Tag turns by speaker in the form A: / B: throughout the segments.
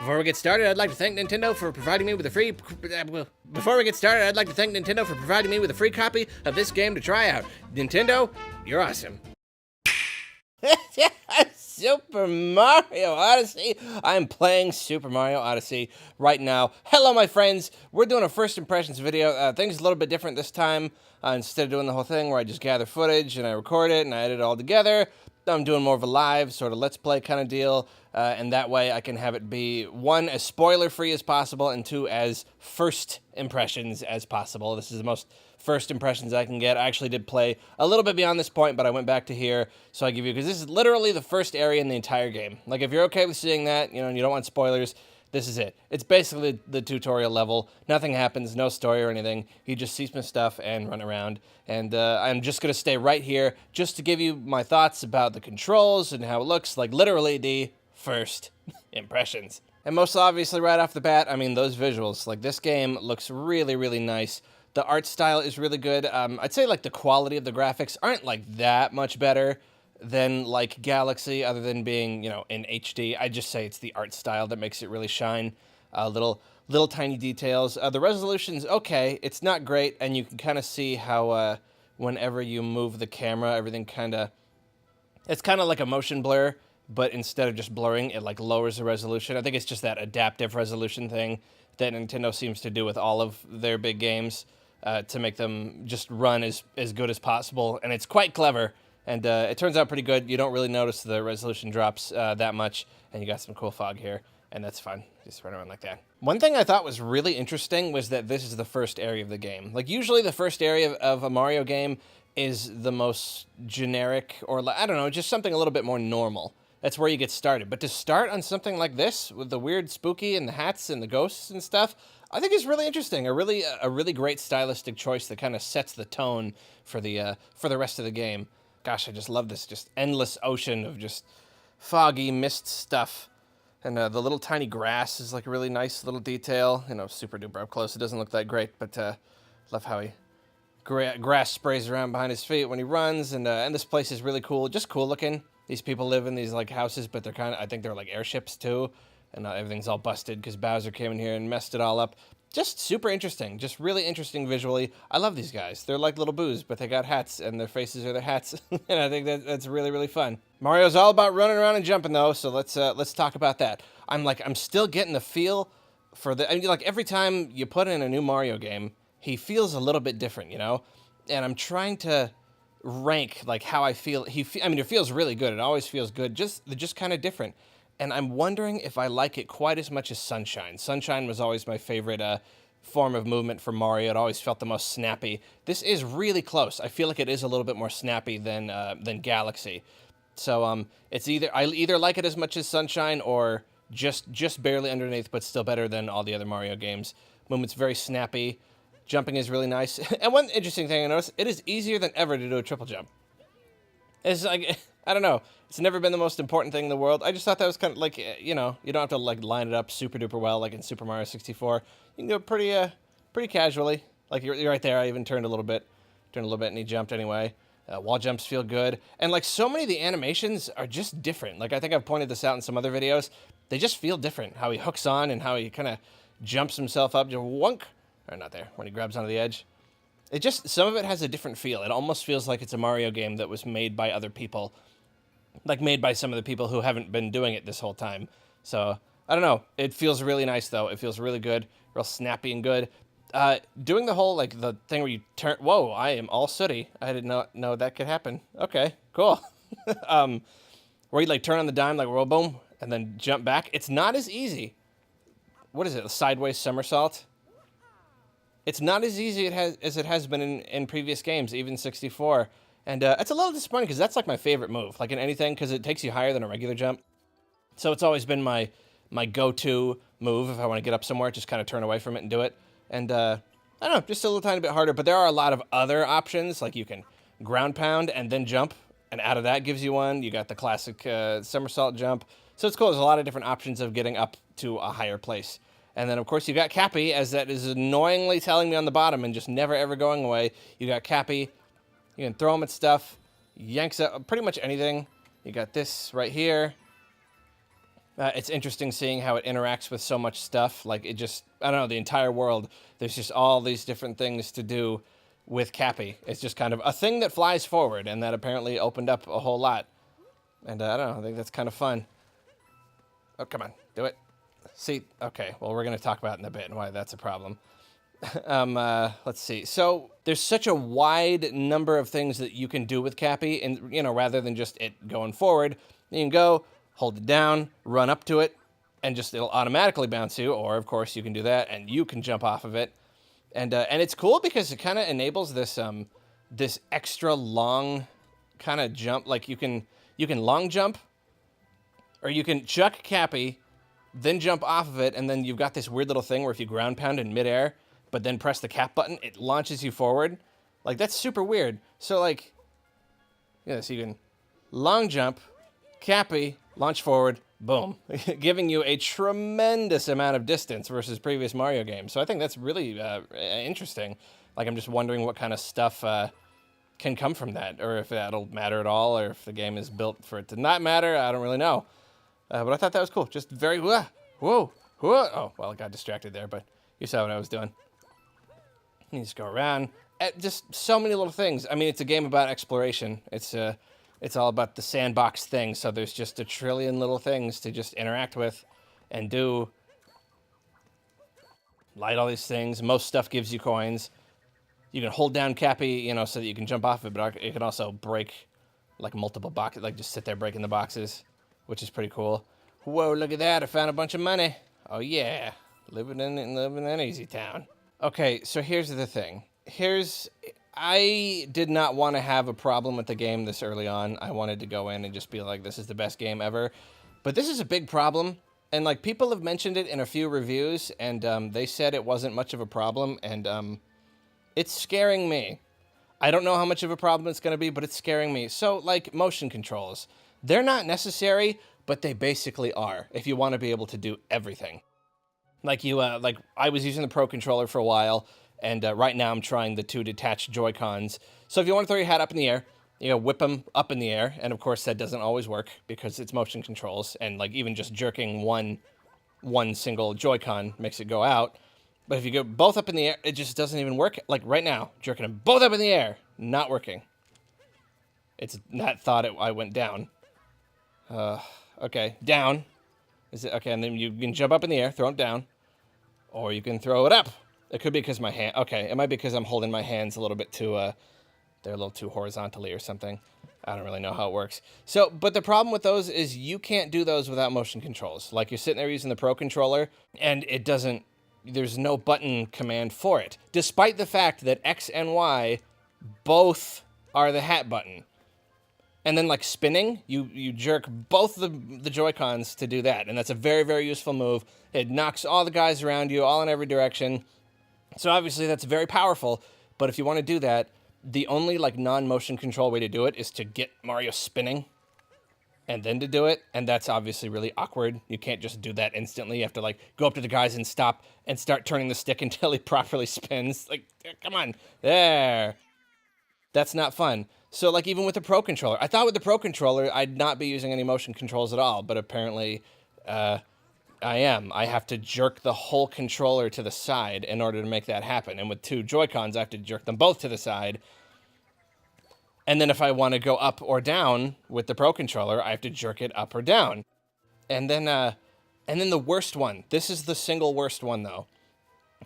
A: Before we get started, I'd like to thank Nintendo for providing me with a free. Before we get started, I'd like to thank Nintendo for providing me with a free copy of this game to try out. Nintendo, you're awesome. Super Mario Odyssey. I'm playing Super Mario Odyssey right now. Hello, my friends. We're doing a first impressions video. Things a little bit different this time. Instead of doing the whole thing where I just gather footage and I record it and I edit it all together, I'm doing more of a live sort of let's play kind of deal. And that way I can have it be, one, as spoiler-free as possible, and two, as first impressions as possible. This is the most first impressions I can get. I actually did play a little bit beyond this point, but I went back to here, so I give you, because this is literally the first area in the entire game. Like, if you're okay with seeing that, you know, and you don't want spoilers, this is it. It's basically the tutorial level. Nothing happens, no story or anything. You just see some stuff and run around. And I'm just going to stay right here just to give you my thoughts about the controls and how it looks, like literally the first impressions. And most obviously right off the bat, I mean, those visuals. Like, this game looks really, really nice. The art style is really good. I'd say, like, the quality of the graphics aren't, like, that much better than, like, Galaxy, other than being, you know, in HD. I just say it's the art style that makes it really shine. Little tiny details. The resolution's okay. It's not great, and you can kind of see how whenever you move the camera, everything kind of... It's kind of like a motion blur, but instead of just blurring, it, like, lowers the resolution. I think it's just that adaptive resolution thing that Nintendo seems to do with all of their big games to make them just run as good as possible, and it's quite clever. And it turns out pretty good. You don't really notice the resolution drops that much, and you got some cool fog here, and that's fun. Just run around like that. One thing I thought was really interesting was that this is the first area of the game. Like, usually the first area of a Mario game is the most generic, or, I don't know, just something a little bit more normal. That's where you get started. But to start on something like this, with the weird spooky and the hats and the ghosts and stuff, I think is really interesting. A really great stylistic choice that kind of sets the tone for the rest of the game. Gosh, I just love this just endless ocean of just foggy mist stuff. And the little tiny grass is like a really nice little detail. You know, super duper up close. It doesn't look that great, but love how he grass sprays around behind his feet when he runs. And this place is really cool, just cool looking. These people live in these like houses, but they're kind of, I think they're like airships too. And everything's all busted because Bowser came in here and messed it all up. Just super interesting, just really interesting visually. I love these guys. They're like little boos, but they got hats, and their faces are their hats, and I think that's really, really fun. Mario's all about running around and jumping, though, so let's talk about that. I'm still getting the feel for I mean, like, every time you put in a new Mario game, he feels a little bit different, you know? And I'm trying to rank, like, how I feel. I mean, it feels really good. It always feels good, just kind of different. And I'm wondering if I like it quite as much as Sunshine. Sunshine was always my favorite form of movement for Mario. It always felt the most snappy. This is really close. I feel like it is a little bit more snappy than Galaxy. So it's I either like it as much as Sunshine or just barely underneath, but still better than all the other Mario games. Movement's very snappy. Jumping is really nice. And one interesting thing I noticed, it is easier than ever to do a triple jump. It's like, I don't know. It's never been the most important thing in the world. I just thought that was kind of like, you know, you don't have to like line it up super duper well like in Super Mario 64. You can do it pretty casually. Like you're right there. I even turned a little bit, and he jumped anyway. Wall jumps feel good. And like so many of the animations are just different. Like I think I've pointed this out in some other videos. They just feel different. How he hooks on and how he kind of jumps himself up. Just wunk. Or not there. When he grabs onto the edge. It just, some of it has a different feel. It almost feels like it's a Mario game that was made by other people. Like made by some of the people who haven't been doing it this whole time. So, I don't know. It feels really nice, though. It feels really good. Real snappy and good. Doing the whole, like, the thing where you turn... Whoa, I am all sooty. I did not know that could happen. Okay, cool. Where you, like, turn on the dime, like, roll boom, and then jump back. It's not as easy. What is it? A sideways somersault? It's not as easy as it has been in previous games, even 64. And it's a little disappointing because that's like my favorite move, like in anything, because it takes you higher than a regular jump. So it's always been my go-to move if I want to get up somewhere, just kind of turn away from it and do it. And I don't know, just a little tiny bit harder, but there are a lot of other options, like you can ground pound and then jump, and out of that gives you one. You got the classic somersault jump. So it's cool, there's a lot of different options of getting up to a higher place. And then, of course, you got Cappy, as that is annoyingly telling me on the bottom and just never, ever going away. You got Cappy. You can throw him at stuff. Yanks up pretty much anything. You got this right here. It's interesting seeing how it interacts with so much stuff. Like, it just, I don't know, the entire world, there's just all these different things to do with Cappy. It's just kind of a thing that flies forward, and that apparently opened up a whole lot. And I don't know, I think that's kind of fun. Oh, come on, do it. See, okay, well, we're going to talk about it in a bit and why that's a problem. Let's see. So there's such a wide number of things that you can do with Cappy, and, you know, rather than just it going forward, you can go, hold it down, run up to it, and just it'll automatically bounce you, or, of course, you can do that, and you can jump off of it. And it's cool because it kind of enables this, this extra long kind of jump. Like, you can long jump, or you can chuck Cappy, then jump off of it, and then you've got this weird little thing where if you ground pound in midair, but then press the cap button, it launches you forward. Like, that's super weird. So, like, yeah, so you can long jump, Cappy, launch forward, boom. Giving you a tremendous amount of distance versus previous Mario games. So I think that's really interesting. Like, I'm just wondering what kind of stuff can come from that, or if that'll matter at all, or if the game is built for it to not matter. I don't really know. But I thought that was cool. Just very, whoa. Oh, well, I got distracted there, but you saw what I was doing. You just go around. Just so many little things. I mean, it's a game about exploration. It's all about the sandbox thing, so there's just a trillion little things to just interact with and do. Light all these things. Most stuff gives you coins. You can hold down Cappy, you know, so that you can jump off it, but it can also break, like, multiple boxes, like, just sit there breaking the boxes, which is pretty cool. Whoa, look at that. I found a bunch of money. Oh, yeah. Living in Easy Town. Okay, so here's the thing. I did not want to have a problem with the game this early on. I wanted to go in and just be like, this is the best game ever. But this is a big problem. And, like, people have mentioned it in a few reviews, and they said it wasn't much of a problem, and it's scaring me. I don't know how much of a problem it's going to be, but it's scaring me. So, like, motion controls. They're not necessary, but they basically are, if you want to be able to do everything. Like, like, I was using the Pro Controller for a while, and right now I'm trying the 2 detached Joy-Cons. So if you want to throw your hat up in the air, you know, whip them up in the air, and of course that doesn't always work because it's motion controls, and, like, even just jerking one single Joy-Con makes it go out. But if you go both up in the air, it just doesn't even work. Like, right now, jerking them both up in the air, not working. It's not thought I went down. Okay, down. Is it okay? And then you can jump up in the air, throw it down, or you can throw it up. It could be because my hand. Okay, it might be because I'm holding my hands a little bit too. They're a little too horizontally or something. I don't really know how it works. So, but the problem with those is you can't do those without motion controls. Like, you're sitting there using the Pro Controller, and it doesn't. There's no button command for it, despite the fact that X and Y both are the hat button. And then, like, spinning, you jerk both the Joy-Cons to do that. And that's a very, very useful move. It knocks all the guys around you, all in every direction. So obviously that's very powerful. But if you want to do that, the only, like, non-motion control way to do it is to get Mario spinning and then to do it. And that's obviously really awkward. You can't just do that instantly. You have to, like, go up to the guys and stop and start turning the stick until he properly spins. Like, come on. There. That's not fun. So, like, even with the Pro Controller, I thought with the Pro Controller I'd not be using any motion controls at all, but apparently I am. I have to jerk the whole controller to the side in order to make that happen. And with 2 Joy-Cons, I have to jerk them both to the side. And then if I want to go up or down with the Pro Controller, I have to jerk it up or down. And then the worst one, this is the single worst one, though,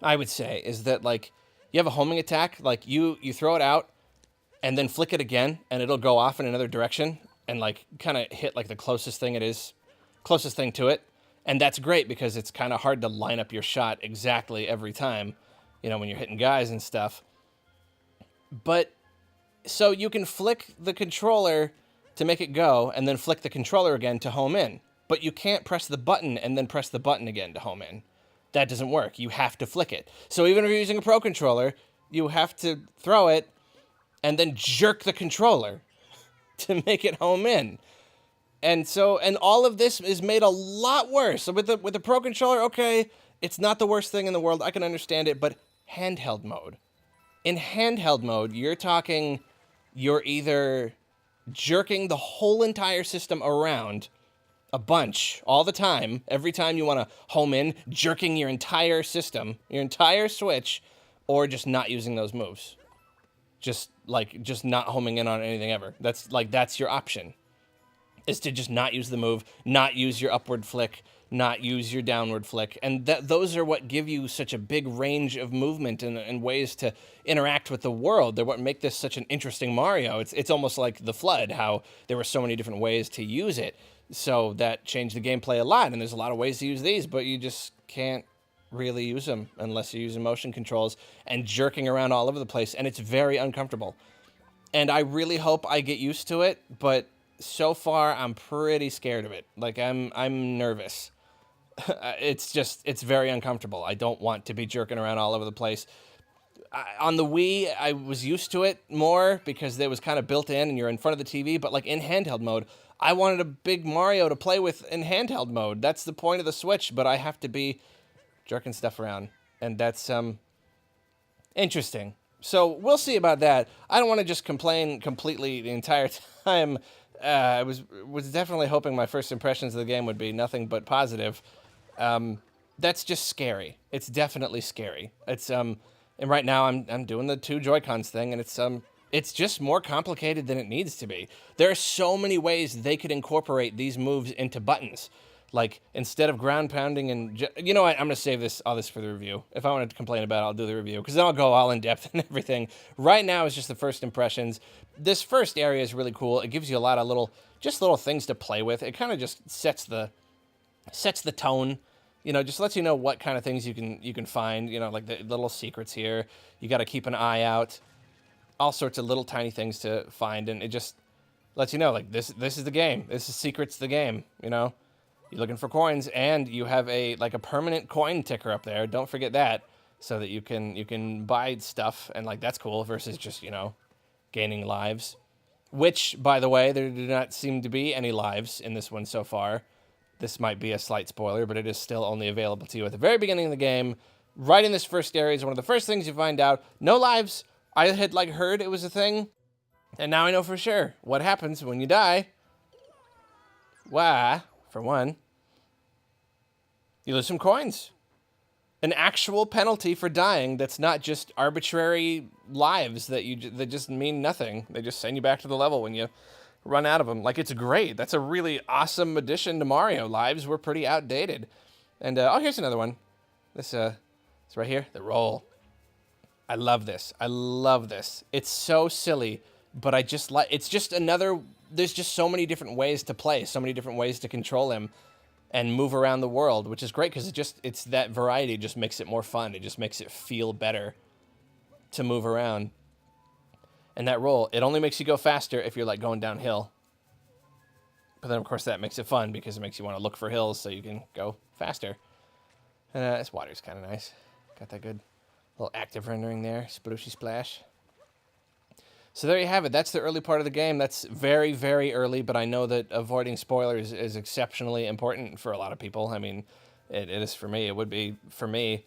A: I would say, is that, like, you have a homing attack, like, you throw it out, and then flick it again, and it'll go off in another direction, and, like, kind of hit, like, the closest thing to it. And that's great, because it's kind of hard to line up your shot exactly every time, you know, when you're hitting guys and stuff. But, so you can flick the controller to make it go, and then flick the controller again to home in. But you can't press the button and then press the button again to home in. That doesn't work. You have to flick it. So even if you're using a Pro Controller, you have to throw it, and then jerk the controller to make it home in. And so, and all of this is made a lot worse. So with the Pro Controller, okay, it's not the worst thing in the world. I can understand it, but handheld mode. In handheld mode, you're either jerking the whole entire system around a bunch, all the time, every time you want to home in, jerking your entire system, your entire Switch, or just not using those moves. Just not homing in on anything ever. That's your option, is to just not use the move, not use your upward flick, not use your downward flick. And those are what give you such a big range of movement and ways to interact with the world. They're what make this such an interesting Mario. It's almost like the Flood, how there were so many different ways to use it. So that changed the gameplay a lot, and there's a lot of ways to use these, but you just can't really use them unless you're using motion controls and jerking around all over the place, and it's very uncomfortable. And I really hope I get used to it, but so far I'm pretty scared of it. Like, I'm nervous. It's very uncomfortable. I don't want to be jerking around all over the place. On the Wii, I was used to it more because it was kind of built in and you're in front of the TV, but like in handheld mode, I wanted a big Mario to play with in handheld mode. That's the point of the Switch, but I have to be jerking stuff around, and that's interesting. So we'll see about that. I don't want to just complain completely the entire time. I was definitely hoping my first impressions of the game would be nothing but positive. That's just scary. It's definitely scary. It's and right now I'm doing the 2 Joy-Cons thing, and it's just more complicated than it needs to be. There are so many ways they could incorporate these moves into buttons. Like, instead of ground pounding and... You know what? I'm going to save all this for the review. If I wanted to complain about it, I'll do the review, because then I'll go all in depth and everything. Right now is just the first impressions. This first area is really cool. It gives you a lot of little things to play with. It kind of just sets the tone. You know, just lets you know what kind of things you can find. You know, like the little secrets here. You got to keep an eye out. All sorts of little tiny things to find, and it just lets you know, like, this is the game. This is Secrets the game, you know? You're looking for coins, and you have a permanent coin ticker up there. Don't forget that, so that you can buy stuff, and like that's cool versus just, you know, gaining lives. Which, by the way, there do not seem to be any lives in this one so far. This might be a slight spoiler, but it is still only available to you at the very beginning of the game. Right in this first area is one of the first things you find out. No lives. I had heard it was a thing, and now I know for sure what happens when you die. Why, for one, you lose some coins. An actual penalty for dying that's not just arbitrary lives that just mean nothing. They just send you back to the level when you run out of them. Like, it's great. That's a really awesome addition to Mario. Lives were pretty outdated. And, oh, here's another one. This, it's right here. The roll. I love this. I love this. It's so silly, but I just like... It's just another... There's just so many different ways to play, so many different ways to control him and move around the world, which is great because it's that variety just makes it more fun. It just makes it feel better to move around. And that roll, it only makes you go faster if you're like going downhill. But then, of course, that makes it fun because it makes you want to look for hills so you can go faster. And this water's kind of nice. Got that good little active rendering there. Splooshy splash. So there you have it. That's the early part of the game. That's very, very early, but I know that avoiding spoilers is exceptionally important for a lot of people. I mean, it is for me. It would be for me.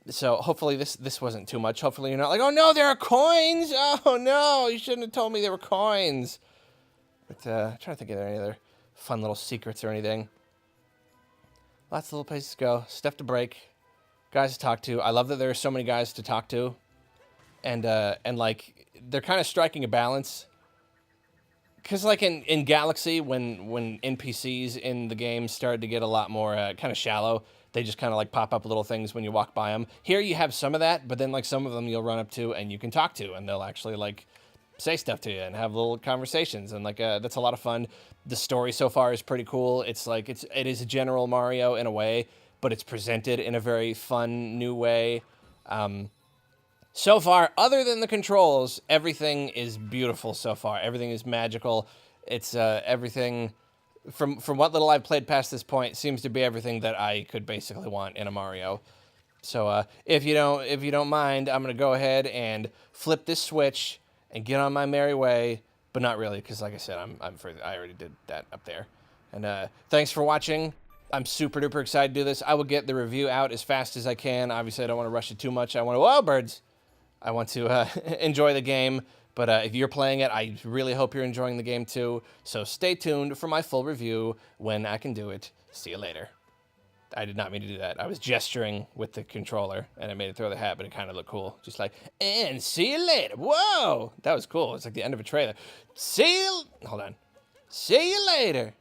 A: So hopefully this wasn't too much. Hopefully you're not like, oh no, there are coins! Oh no, you shouldn't have told me there were coins. But I'm trying to think of any other fun little secrets or anything. Lots of little places to go. Stuff to break. Guys to talk to. I love that there are so many guys to talk to. And like, they're kind of striking a balance. Because, like, in Galaxy, when NPCs in the game started to get a lot more kind of shallow, they just kind of, like, pop up little things when you walk by them. Here you have some of that, but then, like, some of them you'll run up to and you can talk to, and they'll actually, like, say stuff to you and have little conversations. And, like, that's a lot of fun. The story so far is pretty cool. It's, like, it is a general Mario in a way, but it's presented in a very fun, new way. So far, other than the controls, everything is beautiful so far. Everything is magical. It's everything, from what little I've played past this point, seems to be everything that I could basically want in a Mario. So if you don't mind, I'm gonna go ahead and flip this switch and get on my merry way. But not really, because like I said, I already did that up there. And thanks for watching. I'm super duper excited to do this. I will get the review out as fast as I can. Obviously, I don't want to rush it too much. I want to, whoa, birds. I want to enjoy the game, But if you're playing it, I really hope you're enjoying the game too. So stay tuned for my full review when I can do it. See you later. I did not mean to do that. I was gesturing with the controller, and I made it throw the hat, but it kind of looked cool. Just like, and see you later. Whoa! That was cool. It's like the end of a trailer. See you... Hold on. See you later.